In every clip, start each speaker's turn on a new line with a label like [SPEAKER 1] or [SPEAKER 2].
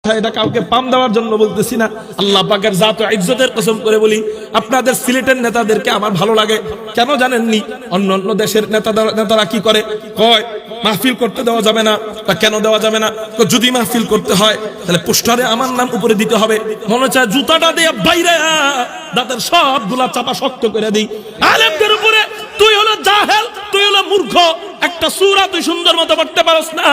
[SPEAKER 1] এটা কাউকে পাম দেওয়ার জন্য বলতেছি না, আল্লাহ পাকের জাত ও ইজ্জতের কসম করে বলি, আপনাদের সিলেটের নেতাদেরকে আমার ভালো লাগে। কেন জানেননি? অন্য অন্য দেশের নেতারা কি করে, কয় মাহফিল করতে দেওয়া যাবে না। তা কেন দেওয়া যাবে না? যদি মাহফিল করতে হয় তাহলে পোস্টারে আমার নাম উপরে দিতে হবে। মনে চায় জুতাটা দিয়ে বাইরে দাঁতের সবগুলা চাপা শক্ত করে দিই। আলেমদের উপরে তুই হলো জাহেল, তুই হলো মূর্খ, একটা সূরা তুই সুন্দর মতো পড়তে পারস না,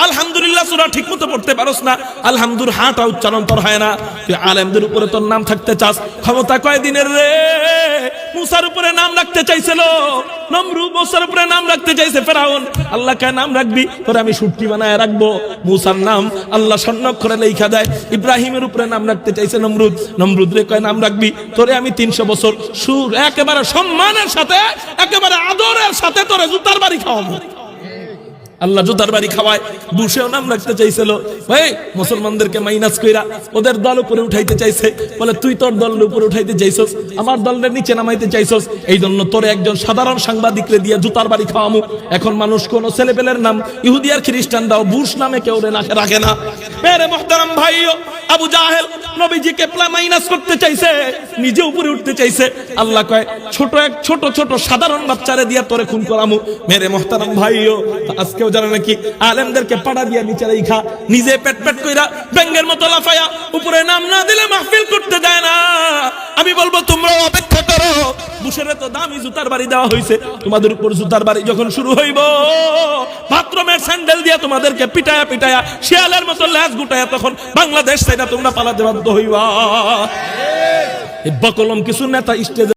[SPEAKER 1] আলহামদুলিল্লাহ সূরা ঠিক মতো পড়তে পারস না, আলহামদুর হাটা উচ্চারণ তোর হয় না, তুই আলেমদের উপরে তোর নাম থাকতে চাস। ক্ষমতা কয়দিনের রে? মুসার উপরে নাম রাখতে চাইছিল নমরুদ, মুসার উপরে নাম রাখতে চাইছে ফেরাউন। আল্লাহ কে নাম রাখবি? তোরে আমি সুট্টি বানায় রাখবো। মুসার নাম আল্লাহ স্বর্ণাক্ষরে লেখা দেয়। ইব্রাহিমের উপরে নাম রাখতে চাইছে নমরুদ, নমরুদ রে কয় নাম রাখবি? তোরে আমি 300 বছর সুর একেবারে সম্মানের সাথে, একেবারে আদরের সাথে তোরে জুতার বাড়ি খাওয়াবো। আল্লাহ জুতার বাড়ি খাওয়ায়। বুশেও নাম রাখতে চাইছিল, ভাই মুসলমানদেরকে মাইনাস কইরা ওদের দল উপরে উঠাইতে চাইছে। বলে তুই তোর দলের উপরে উঠাইতে চাইছস, আমার দলের নিচে নামাইতে চাইছস, এই জন্য তোরে একজন সাধারণ সাংবাদিকরে দিয়ে জুতার বাড়ি খাওয়ামু। এখন মানুষ কোন ছেলেপেলের নাম ইহুদি আর খ্রিস্টানরাও বুশ নামে কেউ রাখে না। মেরে মুহতারাম ভাইও, আবু জাহেল নবীজিকে মাইনাস করতে চাইছে, নিজে উপরে উঠতে চাইছে। আল্লাহ কয় ছোট ছোট সাধারণ বাচ্চারে দিয়া তোরে খুন করামু। মেরে মুহতারাম ভাইও, আজকে যারা নাকি আলেমদেরকে পাড়া দিয়া নিচে রাইখা নিজে পেট পেট কইরা ব্যাঙের মতো লাফায়া উপরে নাম না দিলে মাহফিল করতে দেয় না, আমি বলবো তোমরা অপেক্ষা করো। বুশের তো দামি জুতার বাড়ি দেওয়া হয়েছে, তোমাদের উপর জুতার বাড়ি যখন শুরু হইব, বাথরুমের স্যান্ডেল দিয়া তোমাদেরকে পিটায়া পিটায়া শিয়ালের মতো ল্যাজ গুটায়া তখন বাংলাদেশ চাইনা তোমরা পালাতে বাধ্য হইবা। এই বকলম কিছু নেতা স্টেজে